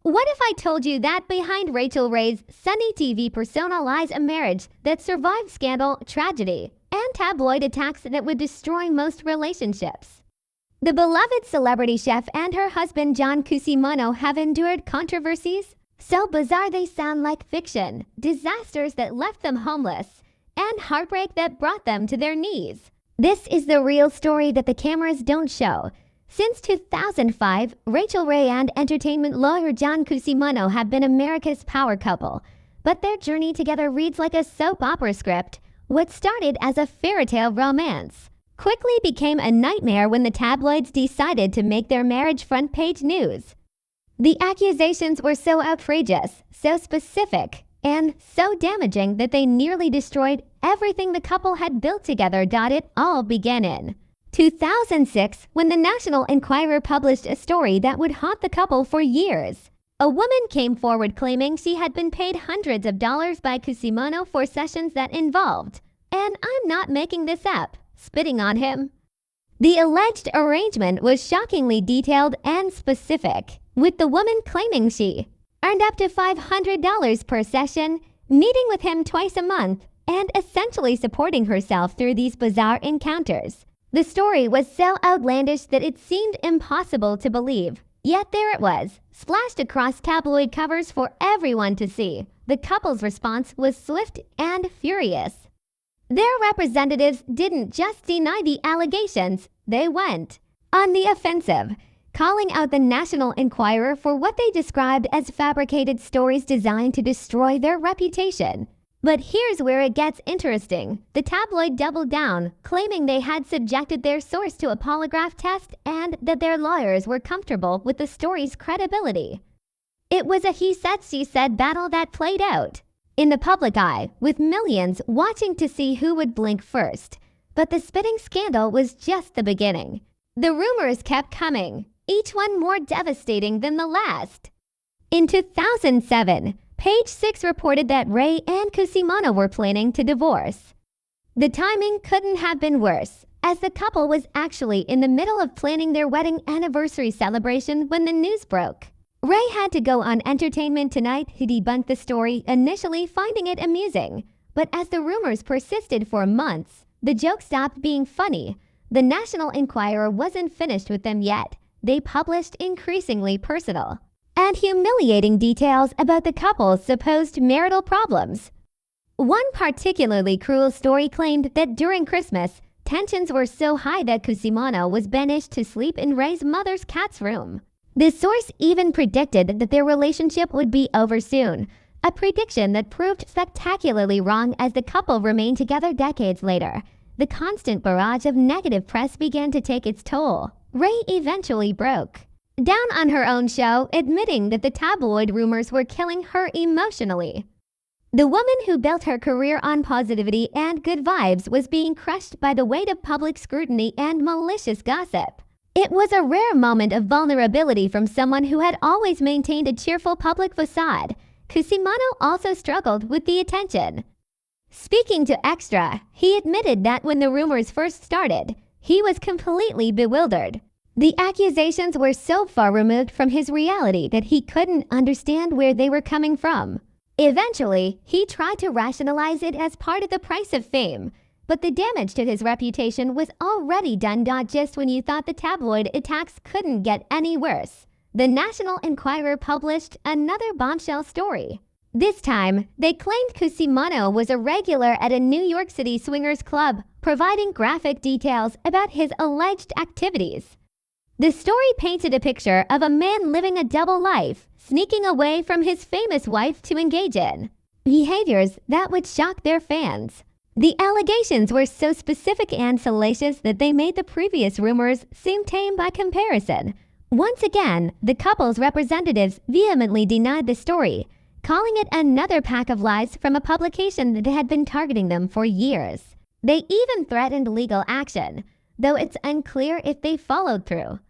What if I told you that behind Rachael Ray's Sunny TV persona lies a marriage that survived scandal, tragedy, and tabloid attacks that would destroy most relationships? The beloved celebrity chef and her husband John Cusimano have endured controversies so bizarre they sound like fiction, disasters that left them homeless, and heartbreak that brought them to their knees. This is the real story that the cameras don't show. Since 2005, Rachael Ray and entertainment lawyer John Cusimano have been America's power couple. But their journey together reads like a soap opera script. What started as a fairy tale romance quickly became a nightmare when the tabloids decided to make their marriage front page news. The accusations were so outrageous, so specific, and so damaging that they nearly destroyed everything the couple had built together. It all began in 2006 when the National Enquirer published a story that would haunt the couple for years. A woman came forward claiming she had been paid hundreds of dollars by Cusimano for sessions that involved, and I'm not making this up, spitting on him. The alleged arrangement was shockingly detailed and specific, with the woman claiming she earned up to $500 per session, meeting with him twice a month, and essentially supporting herself through these bizarre encounters. The story was so outlandish that it seemed impossible to believe. Yet there it was, splashed across tabloid covers for everyone to see. The couple's response was swift and furious. Their representatives didn't just deny the allegations, they went on the offensive, calling out the National Enquirer for what they described as fabricated stories designed to destroy their reputation. But here's where it gets interesting. The tabloid doubled down, claiming they had subjected their source to a polygraph test and that their lawyers were comfortable with the story's credibility. It was a he said, she said battle that played out in the public eye, with millions watching to see who would blink first. But the spitting scandal was just the beginning. The rumors kept coming, each one more devastating than the last. In 2007, Page 6 reported that Ray and Cusimano were planning to divorce. The timing couldn't have been worse, as the couple was actually in the middle of planning their wedding anniversary celebration when the news broke. Ray had to go on Entertainment Tonight to debunk the story, initially finding it amusing. But as the rumors persisted for months, the joke stopped being funny. The National Enquirer wasn't finished with them yet. They published increasingly personal and humiliating details about the couple's supposed marital problems. One particularly cruel story claimed that during Christmas, tensions were so high that Cusimano was banished to sleep in Ray's mother's cat's room. The source even predicted that their relationship would be over soon, a prediction that proved spectacularly wrong as the couple remained together decades later. The constant barrage of negative press began to take its toll. Ray eventually broke down on her own show, admitting that the tabloid rumors were killing her emotionally. The woman who built her career on positivity and good vibes was being crushed by the weight of public scrutiny and malicious gossip. It was a rare moment of vulnerability from someone who had always maintained a cheerful public facade. Cusimano also struggled with the attention. Speaking to Extra, he admitted that when the rumors first started, he was completely bewildered. The accusations were so far removed from his reality that he couldn't understand where they were coming from. Eventually, he tried to rationalize it as part of the price of fame, but the damage to his reputation was already done. Just when you thought the tabloid attacks couldn't get any worse, the National Enquirer published another bombshell story. This time, they claimed Cusimano was a regular at a New York City swingers club, providing graphic details about his alleged activities. The story painted a picture of a man living a double life, sneaking away from his famous wife to engage in behaviors that would shock their fans. The allegations were so specific and salacious that they made the previous rumors seem tame by comparison. Once again, the couple's representatives vehemently denied the story, calling it another pack of lies from a publication that had been targeting them for years. They even threatened legal action, though it's unclear if they followed through.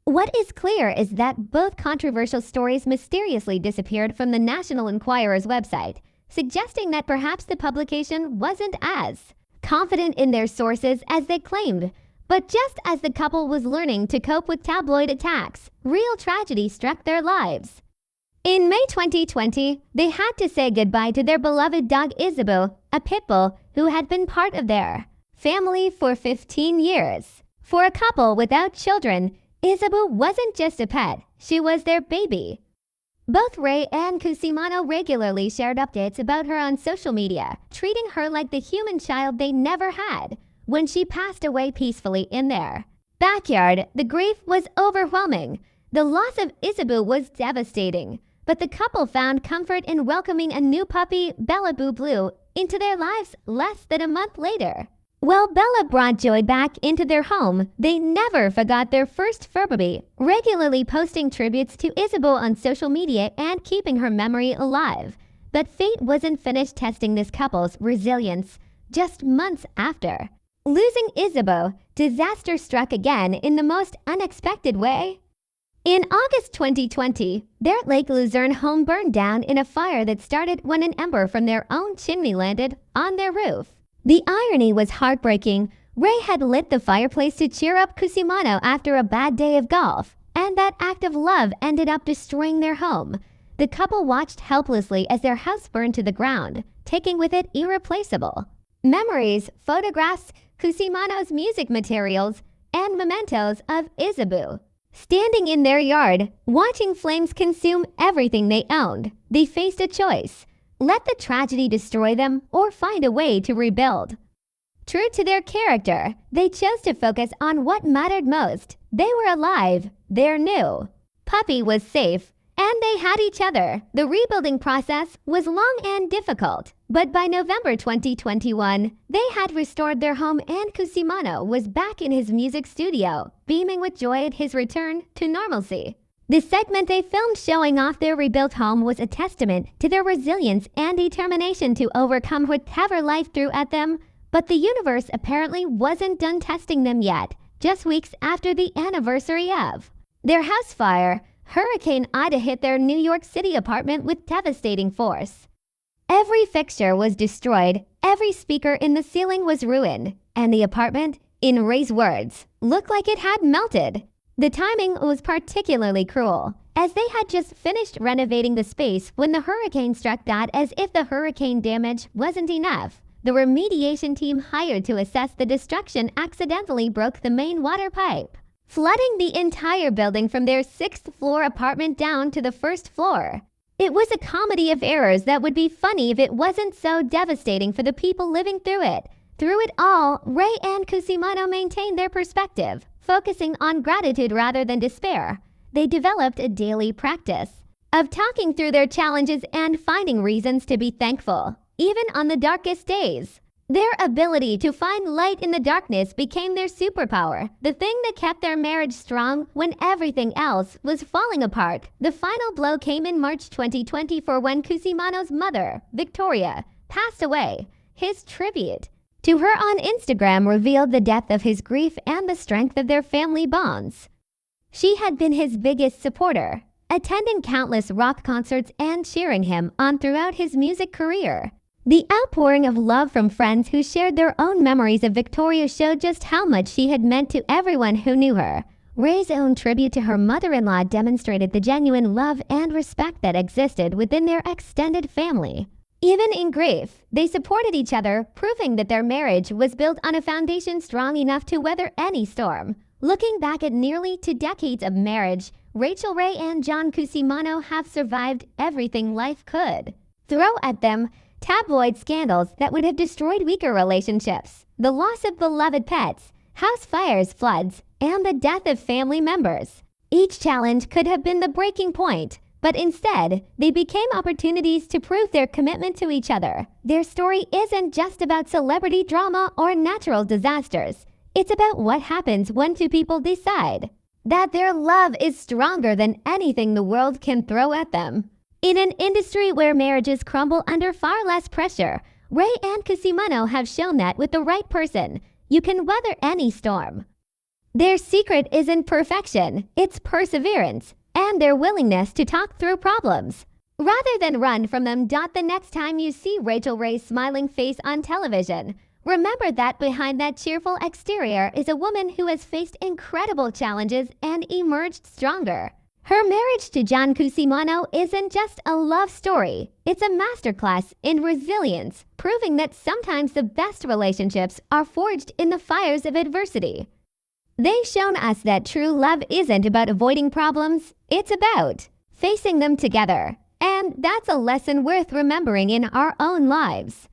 What is clear is that both controversial stories mysteriously disappeared from the National Enquirer's website, suggesting that perhaps the publication wasn't as confident in their sources as they claimed. But just as the couple was learning to cope with tabloid attacks, real tragedy struck their lives. In May 2020, they had to say goodbye to their beloved dog Isabel, a pit bull who had been part of their family for 15 years. For a couple without children, Isabel wasn't just a pet, she was their baby. Both Ray and Cusimano regularly shared updates about her on social media, treating her like the human child they never had. When she passed away peacefully in their backyard, the grief was overwhelming. The loss of Isabel was devastating, but the couple found comfort in welcoming a new puppy, Bella Boo Blue, into their lives less than a month later. While Bella brought joy back into their home, they never forgot their first fur baby, regularly posting tributes to Isabel on social media and keeping her memory alive. But fate wasn't finished testing this couple's resilience just months after. Losing Isabel, disaster struck again in the most unexpected way. In August 2020, their Lake Luzerne home burned down in a fire that started when an ember from their own chimney landed on their roof. The irony was heartbreaking. Ray had lit the fireplace to cheer up Cusimano after a bad day of golf, and that act of love ended up destroying their home. The couple watched helplessly as their house burned to the ground, taking with it irreplaceable memories, photographs, Cusimano's music materials, and mementos of Isabel. Standing in their yard, watching flames consume everything they owned, they faced a choice. Let the tragedy destroy them or find a way to rebuild. True to their character, they chose to focus on what mattered most. They were alive, their new puppy was safe, and they had each other. The rebuilding process was long and difficult, but by November 2021, they had restored their home and Cusimano was back in his music studio, beaming with joy at his return to normalcy. The segment they filmed showing off their rebuilt home was a testament to their resilience and determination to overcome whatever life threw at them, but the universe apparently wasn't done testing them yet, just weeks after the anniversary of their house fire. Hurricane Ida hit their New York City apartment with devastating force. Every fixture was destroyed, every speaker in the ceiling was ruined, and the apartment, in Ray's words, looked like it had melted. The timing was particularly cruel, as they had just finished renovating the space when the hurricane struck that as if the hurricane damage wasn't enough. The remediation team hired to assess the destruction accidentally broke the main water pipe, flooding the entire building from their 6th-floor apartment down to the 1st floor. It was a comedy of errors that would be funny if it wasn't so devastating for the people living through it. Through it all, Ray and Cusimano maintained their perspective, focusing on gratitude rather than despair. They developed a daily practice of talking through their challenges and finding reasons to be thankful, even on the darkest days. Their ability to find light in the darkness became their superpower, the thing that kept their marriage strong when everything else was falling apart. The final blow came in March 2024 when Cusimano's mother, Victoria, passed away. His tribute to her on Instagram revealed the depth of his grief and the strength of their family bonds. She had been his biggest supporter, attending countless rock concerts and cheering him on throughout his music career. The outpouring of love from friends who shared their own memories of Victoria showed just how much she had meant to everyone who knew her. Ray's own tribute to her mother-in-law demonstrated the genuine love and respect that existed within their extended family. Even in grief, they supported each other, proving that their marriage was built on a foundation strong enough to weather any storm. Looking back at nearly 2 decades of marriage, Rachael Ray and John Cusimano have survived everything life could throw at them. Tabloid scandals that would have destroyed weaker relationships, the loss of beloved pets, house fires, floods, and the death of family members. Each challenge could have been the breaking point, but instead, they became opportunities to prove their commitment to each other. Their story isn't just about celebrity drama or natural disasters. It's about what happens when 2 people decide that their love is stronger than anything the world can throw at them. In an industry where marriages crumble under far less pressure, Ray and Cusimano have shown that with the right person, you can weather any storm. Their secret isn't perfection, it's perseverance and their willingness to talk through problems rather than run from them. The next time you see Rachael Ray's smiling face on television, remember that behind that cheerful exterior is a woman who has faced incredible challenges and emerged stronger. Her marriage to John Cusimano isn't just a love story. It's a masterclass in resilience, proving that sometimes the best relationships are forged in the fires of adversity. They've shown us that true love isn't about avoiding problems, it's about facing them together. And that's a lesson worth remembering in our own lives.